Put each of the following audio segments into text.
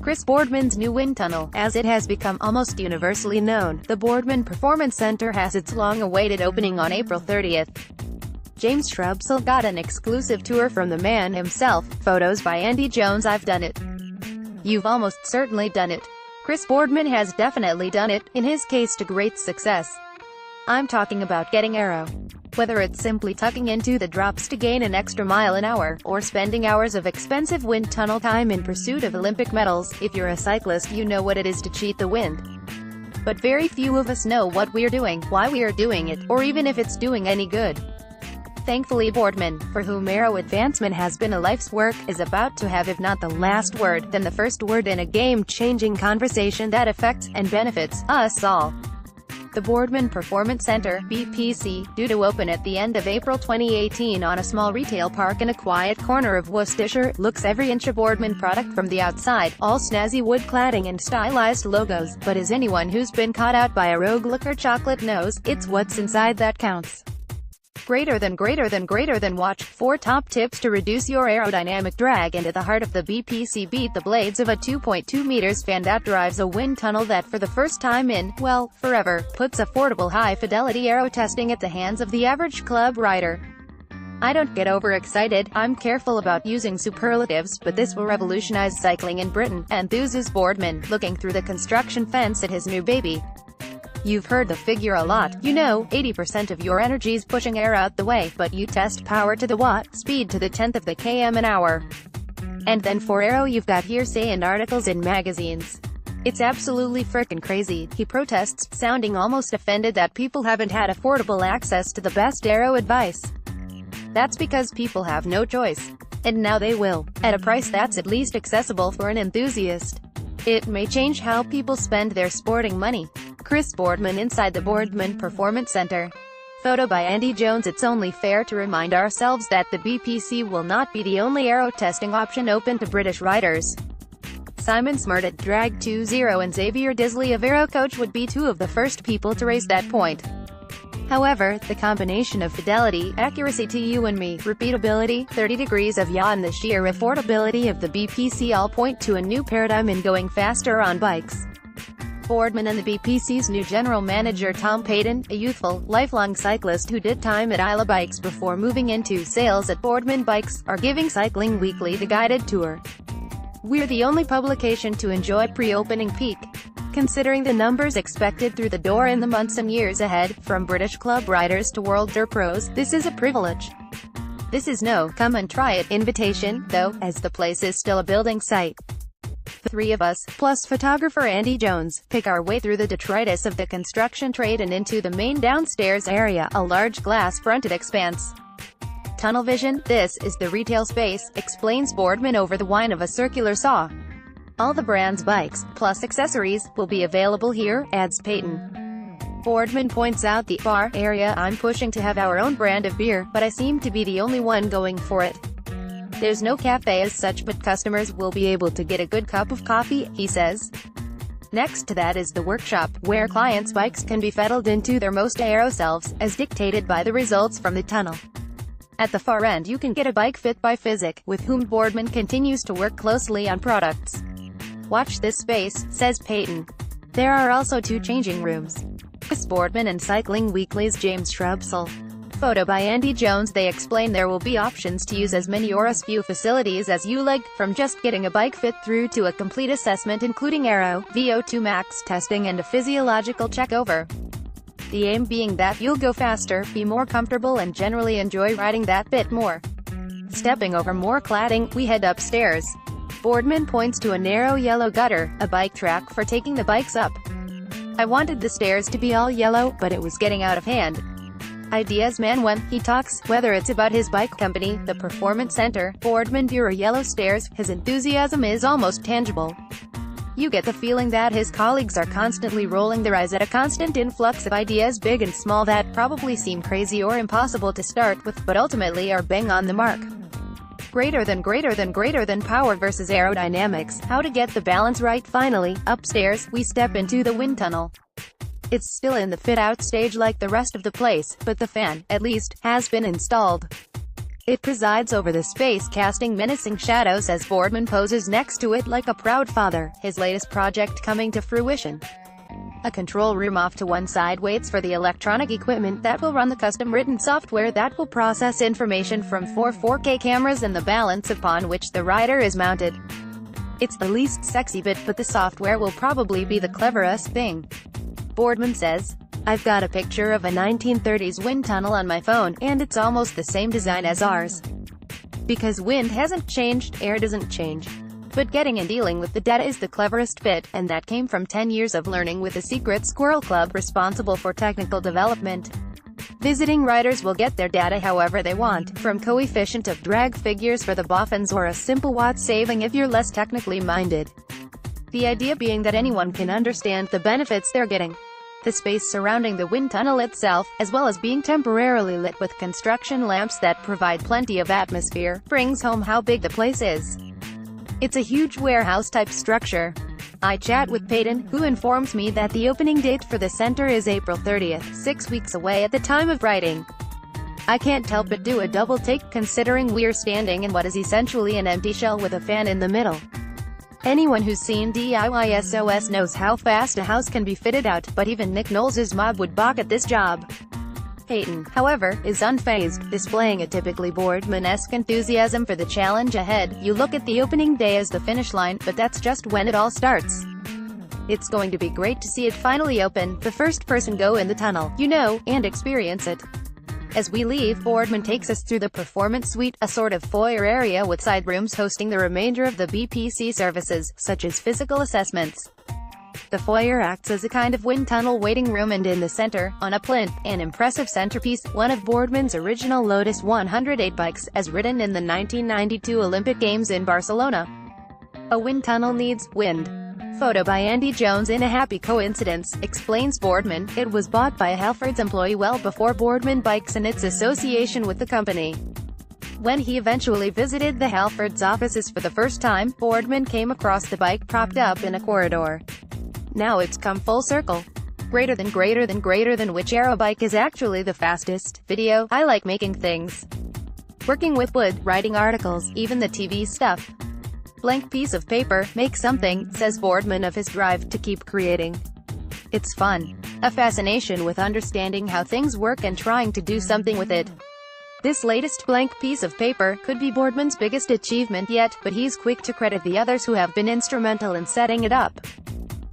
Chris Boardman's new wind tunnel. As it has become almost universally known, the Boardman Performance Centre has its long-awaited opening on April 30th. James Shrubsall got an exclusive tour from the man himself. Photos by Andy Jones. I've done it. You've almost certainly done it. Chris Boardman has definitely done it, in his case to great success. I'm talking about getting aero. Whether it's simply tucking into the drops to gain an extra mile an hour, or spending hours of expensive wind tunnel time in pursuit of Olympic medals, if you're a cyclist you know what it is to cheat the wind. But very few of us know what we're doing, why we are doing it, or even if it's doing any good. Thankfully Boardman, for whom aero advancement has been a life's work, is about to have if not the last word, then the first word in a game-changing conversation that affects, and benefits, us all. The Boardman Performance Centre, BPC, due to open at the end of April 2018 on a small retail park in a quiet corner of Worcestershire, looks every inch a Boardman product from the outside, all snazzy wood cladding and stylized logos, but as anyone who's been caught out by a rogue look or chocolate knows, it's what's inside that counts. Greater than watch 4 top tips to reduce your aerodynamic drag. Into the heart of the BPC beat the blades of a 2.2 meters fan that drives a wind tunnel that for the first time in, well, forever, puts affordable high-fidelity aero testing at the hands of the average club rider. I don't get overexcited, I'm careful about using superlatives, but this will revolutionize cycling in Britain, enthuses Boardman, looking through the construction fence at his new baby. You've heard the figure a lot, you know, 80% of your energy's pushing air out the way, but you test power to the watt, speed to the 10th of the km an hour. And then for aero you've got hearsay and articles in magazines. It's absolutely frickin' crazy, he protests, sounding almost offended that people haven't had affordable access to the best aero advice. That's because people have no choice. And now they will, at a price that's at least accessible for an enthusiast. It may change how people spend their sporting money. Chris Boardman inside the Boardman Performance Centre. Photo by Andy Jones. It's only fair to remind ourselves that the BPC will not be the only aero testing option open to British riders. Simon Smart at Drag 2.0 and Xavier Disley of Aero Coach would be 2 of the first people to raise that point. However, the combination of fidelity, accuracy to you and me, repeatability, 30 degrees of yaw and the sheer affordability of the BPC all point to a new paradigm in going faster on bikes. Boardman and the BPC's new general manager Tom Payton, a youthful, lifelong cyclist who did time at Isla Bikes before moving into sales at Boardman Bikes, are giving Cycling Weekly the guided tour. We're the only publication to enjoy pre-opening peak. Considering the numbers expected through the door in the months and years ahead, from British club riders to world tour pros, this is a privilege. This is no come and try it invitation, though, as the place is still a building site. The 3 of us, plus photographer Andy Jones, pick our way through the detritus of the construction trade and into the main downstairs area, a large glass-fronted expanse. Tunnel vision, this is the retail space, explains Boardman over the whine of a circular saw. All the brand's bikes, plus accessories, will be available here, adds Payton. Boardman points out the bar area. I'm pushing to have our own brand of beer, but I seem to be the only one going for it. There's no cafe as such, but customers will be able to get a good cup of coffee, he says. Next to that is the workshop, where clients' bikes can be fettled into their most aero selves, as dictated by the results from the tunnel. At the far end you can get a bike fit by Physic, with whom Boardman continues to work closely on products. Watch this space, says Payton. There are also 2 changing rooms. Chris Boardman and Cycling Weekly's James Shrubsall. Photo by Andy Jones. They explain there will be options to use as many or as few facilities as you like, from just getting a bike fit through to a complete assessment including aero, VO2 max testing and a physiological check-over. The aim being that you'll go faster, be more comfortable and generally enjoy riding that bit more. Stepping over more cladding, we head upstairs. Boardman points to a narrow yellow gutter, a bike track for taking the bikes up. I wanted the stairs to be all yellow, but it was getting out of hand. Ideas man when he talks, whether it's about his bike company, the Performance Centre, Boardman or yellow stairs, his enthusiasm is almost tangible. You get the feeling that his colleagues are constantly rolling their eyes at a constant influx of ideas big and small that probably seem crazy or impossible to start with, but ultimately are bang on the mark. Greater than power versus aerodynamics, how to get the balance right. Finally, upstairs, we step into the wind tunnel. It's still in the fit-out stage like the rest of the place, but the fan, at least, has been installed. It presides over the space, casting menacing shadows as Boardman poses next to it like a proud father, his latest project coming to fruition. A control room off to one side waits for the electronic equipment that will run the custom-written software that will process information from 4 4K cameras and the balance upon which the rider is mounted. It's the least sexy bit, but the software will probably be the cleverest thing. Boardman says, "I've got a picture of a 1930s wind tunnel on my phone, and it's almost the same design as ours. Because wind hasn't changed, air doesn't change. But getting and dealing with the data is the cleverest bit, and that came from 10 years of learning with the secret squirrel club responsible for technical development. Visiting riders will get their data however they want, from coefficient of drag figures for the boffins or a simple watt saving if you're less technically minded. The idea being that anyone can understand the benefits they're getting. The space surrounding the wind tunnel itself, as well as being temporarily lit with construction lamps that provide plenty of atmosphere, brings home how big the place is. It's a huge warehouse-type structure." I chat with Peyton, who informs me that the opening date for the center is April 30th, 6 weeks away at the time of writing. I can't help but do a double take, considering we're standing in what is essentially an empty shell with a fan in the middle. Anyone who's seen DIY knows how fast a house can be fitted out, but even Nick Knowles' mob would balk at this job. Peyton, however, is unfazed, displaying a typically Boardman-esque enthusiasm for the challenge ahead. "You look at the opening day as the finish line, but that's just when it all starts. It's going to be great to see it finally open, the first person go in the tunnel, you know, and experience it." As we leave, Boardman takes us through the Performance Suite, a sort of foyer area with side rooms hosting the remainder of the BPC services, such as physical assessments. The foyer acts as a kind of wind tunnel waiting room, and in the center, on a plinth, an impressive centerpiece, one of Boardman's original Lotus 108 bikes, as ridden in the 1992 Olympic Games in Barcelona. "A wind tunnel needs wind." Photo by Andy Jones. "In a happy coincidence," explains Boardman, "it was bought by a Halfords employee well before Boardman Bikes and its association with the company. When he eventually visited the Halfords offices for the first time, Boardman came across the bike propped up in a corridor. Now it's come full circle. Greater than which aero bike is actually the fastest. Video, I like making things. Working with wood, writing articles, even the TV stuff. Blank piece of paper, make something," says Boardman of his drive to keep creating. "It's fun. A fascination with understanding how things work and trying to do something with it. This latest blank piece of paper could be Boardman's biggest achievement yet, but he's quick to credit the others who have been instrumental in setting it up.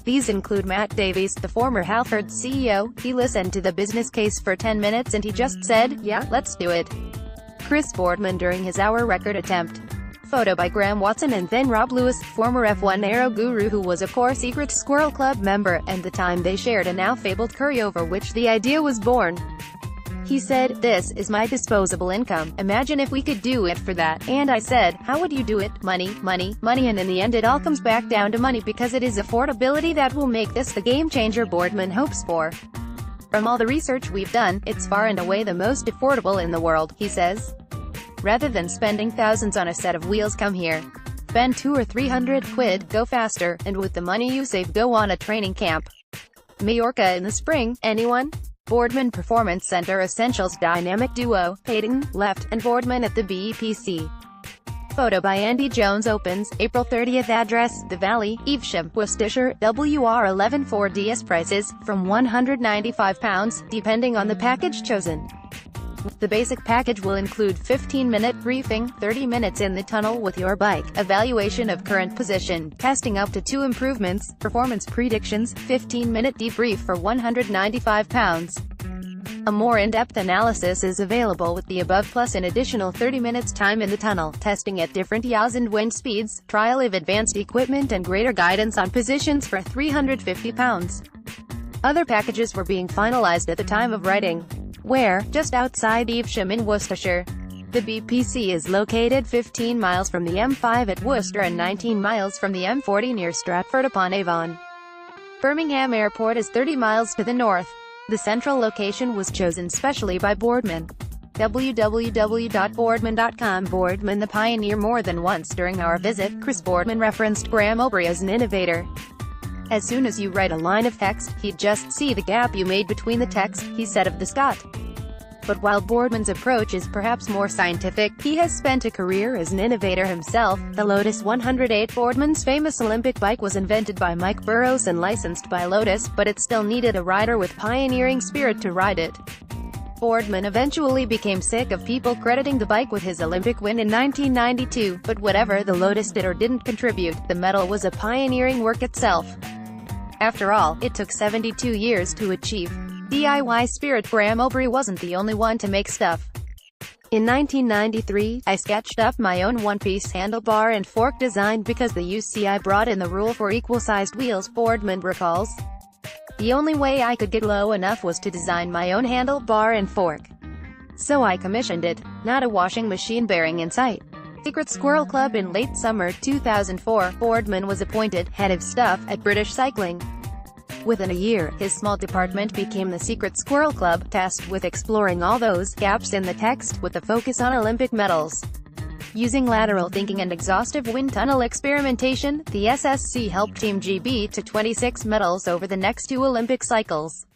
These include Matt Davies, the former Halfords CEO. He listened to the business case for 10 minutes and he just said, 'Yeah, let's do it.' Chris Boardman during his hour record attempt." Photo by Graham Watson and then Rob Lewis, former F1 aero guru who was a core secret Squirrel Club member, and the time they shared a now fabled curry over which the idea was born. He said, "This is my disposable income. Imagine if we could do it for that." And I said, "How would you do it?" Money, money, money, and in the end it all comes back down to money, because it is affordability that will make this the game changer Boardman hopes for. "From all the research we've done, it's far and away the most affordable in the world," he says. "Rather than spending thousands on a set of wheels, come here. Spend 200 or 300 quid, go faster, and with the money you save go on a training camp. Majorca in the spring, anyone?" Boardman Performance Centre Essentials dynamic duo, Peyton, left, and Boardman at the BPC. Photo by Andy Jones. Opens, April 30th. Address, The Valley, Evesham, Worcestershire, WR11 4DS. Prices, from £195, depending on the package chosen. The basic package will include 15-minute briefing, 30 minutes in the tunnel with your bike, evaluation of current position, testing up to 2 improvements, performance predictions, 15-minute debrief for £195. A more in-depth analysis is available with the above, plus an additional 30 minutes time in the tunnel, testing at different yaws and wind speeds, trial of advanced equipment and greater guidance on positions for £350. Other packages were being finalized at the time of writing. Where, just outside Evesham in Worcestershire. The BPC is located 15 miles from the M5 at Worcester and 19 miles from the M40 near Stratford-upon-Avon. Birmingham Airport is 30 miles to the north. The central location was chosen specially by Boardman. www.boardman.com. Boardman the pioneer. More than once during our visit, Chris Boardman referenced Graham Aubrey as an innovator. "As soon as you write a line of text, he'd just see the gap you made between the text," he said of the Scot. But while Boardman's approach is perhaps more scientific, he has spent a career as an innovator himself. The Lotus 108, Boardman's famous Olympic bike, was invented by Mike Burrows and licensed by Lotus, but it still needed a rider with pioneering spirit to ride it. Boardman eventually became sick of people crediting the bike with his Olympic win in 1992, but whatever the Lotus did or didn't contribute, the medal was a pioneering work itself. After all, it took 72 years to achieve. DIY spirit. Graham Aubrey wasn't the only one to make stuff. In 1993, I sketched up my own one-piece handlebar and fork design because the UCI brought in the rule for equal-sized wheels, Boardman recalls. The only way I could get low enough was to design my own handlebar and fork. So I commissioned it. Not a washing machine bearing in sight. Secret Squirrel Club. In late summer 2004, Boardman was appointed head of stuff at British Cycling. Within a year, his small department became the Secret Squirrel Club, tasked with exploring all those gaps in the text, with a focus on Olympic medals. Using lateral thinking and exhaustive wind tunnel experimentation, the SSC helped Team GB to 26 medals over the next 2 Olympic cycles.